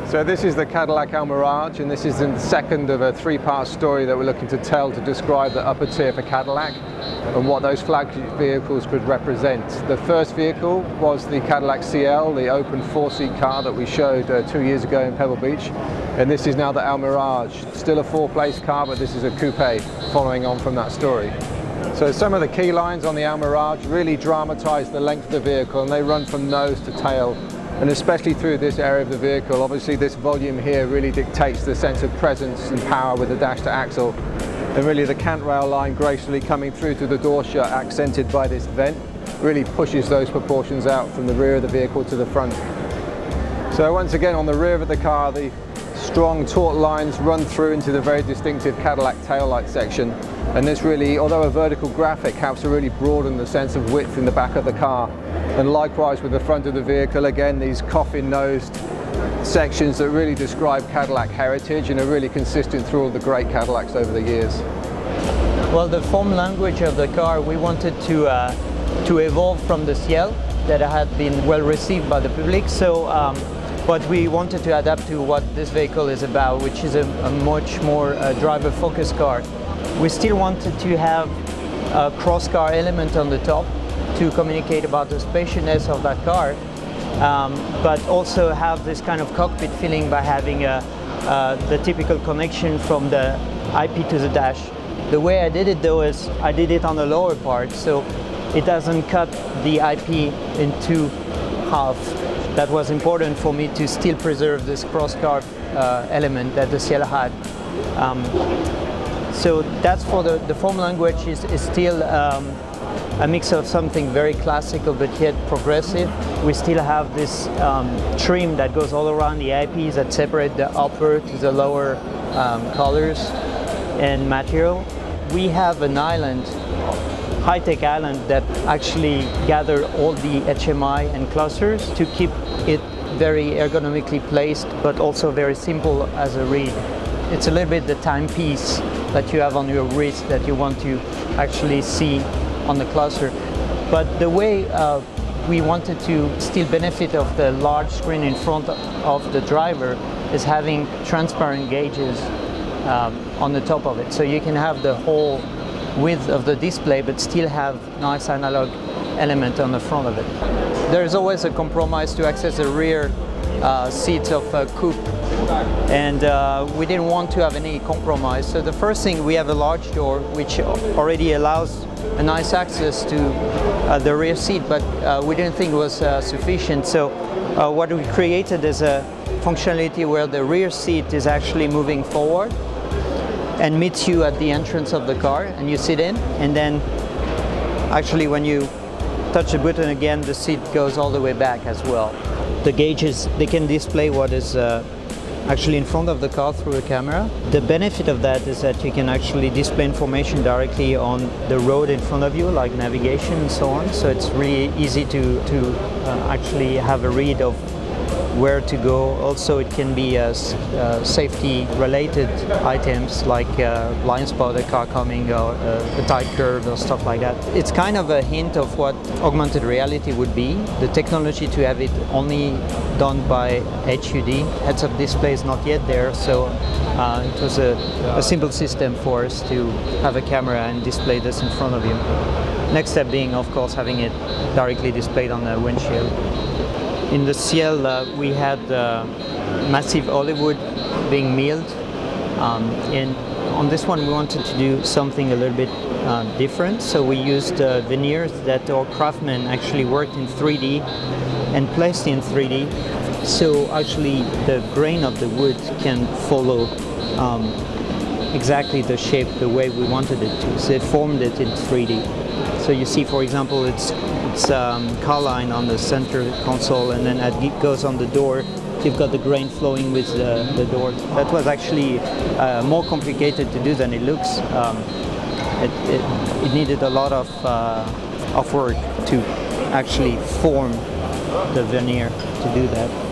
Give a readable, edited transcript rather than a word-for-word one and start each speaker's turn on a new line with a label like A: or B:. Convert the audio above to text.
A: So this is the Cadillac Elmiraj, and this is the second of a three-part story that we're looking to tell to describe the upper tier for Cadillac and what those flagship vehicles could represent. The first vehicle was the Cadillac CL, the open four-seat car that we showed 2 years ago in Pebble Beach, and this is now the Elmiraj. Still a four-place car, but this is a coupe, following on from that story. So some of the key lines on the Elmiraj really dramatize the length of the vehicle, and they run from nose to tail. And especially through this area of the vehicle, obviously this volume here really dictates the sense of presence and power with the dash to axle. And really the cant rail line gracefully coming through to the door shut, accented by this vent, really pushes those proportions out from the rear of the vehicle to the front. So once again, on the rear of the car, the strong taut lines run through into the very distinctive Cadillac taillight section. And this really, although a vertical graphic, helps to really broaden the sense of width in the back of the car. And likewise with the front of the vehicle, again, these coffin-nosed sections that really describe Cadillac heritage and are really consistent through all the great Cadillacs over the years.
B: Well, the form language of the car, we wanted to evolve from the CL that had been well received by the public. So, but we wanted to adapt to what this vehicle is about, which is a much more driver-focused car. We still wanted to have a cross-car element on the top to communicate about the spaciousness of that car, but also have this kind of cockpit feeling by having the typical connection from the IP to the dash. The way I did it though is I did it on the lower part, so it doesn't cut the IP into half. That was important for me to still preserve this cross-car element that the CL had. So that's for the form language is still a mix of something very classical but yet progressive. We still have this trim that goes all around the IPs that separate the upper to the lower colors and material. We have an island, high-tech island, that actually gathered all the HMI and clusters to keep it very ergonomically placed but also very simple as a read. It's a little bit the timepiece that you have on your wrist that you want to actually see on the cluster. But the way we wanted to still benefit of the large screen in front of the driver is having transparent gauges on the top of it. So you can have the whole width of the display but still have nice analog element on the front of it. There's always a compromise to access the rear seats of a coupe, and we didn't want to have any compromise. So the first thing, we have a large door which already allows a nice access to the rear seat, but we didn't think it was sufficient. So what we created is a functionality where the rear seat is actually moving forward and meets you at the entrance of the car, and you sit in, and then actually when you touch the button again, the seat goes all the way back as well. The gauges, they can display what is actually in front of the car through a camera. The benefit of that is that you can actually display information directly on the road in front of you, like navigation and so on. So it's really easy to actually have a read of where to go. Also, it can be safety-related items like blind spot, a car coming, or a tight curve, or stuff like that. It's kind of a hint of what augmented reality would be. The technology to have it only done by HUD, heads-up display, is not yet there, so it was a simple system for us to have a camera and display this in front of you. Next step being, of course, having it directly displayed on the windshield. In the CL, we had massive Hollywood being milled, and on this one we wanted to do something a little bit different. So we used veneers that our craftsmen actually worked in 3D and placed in 3D. So actually the grain of the wood can follow exactly the shape, the way we wanted it to. So it formed it in 3D. So you see, for example, it's car line on the center console, and then as it goes on the door, you've got the grain flowing with the door. That was actually more complicated to do than it looks. It needed a lot of work to actually form the veneer to do that.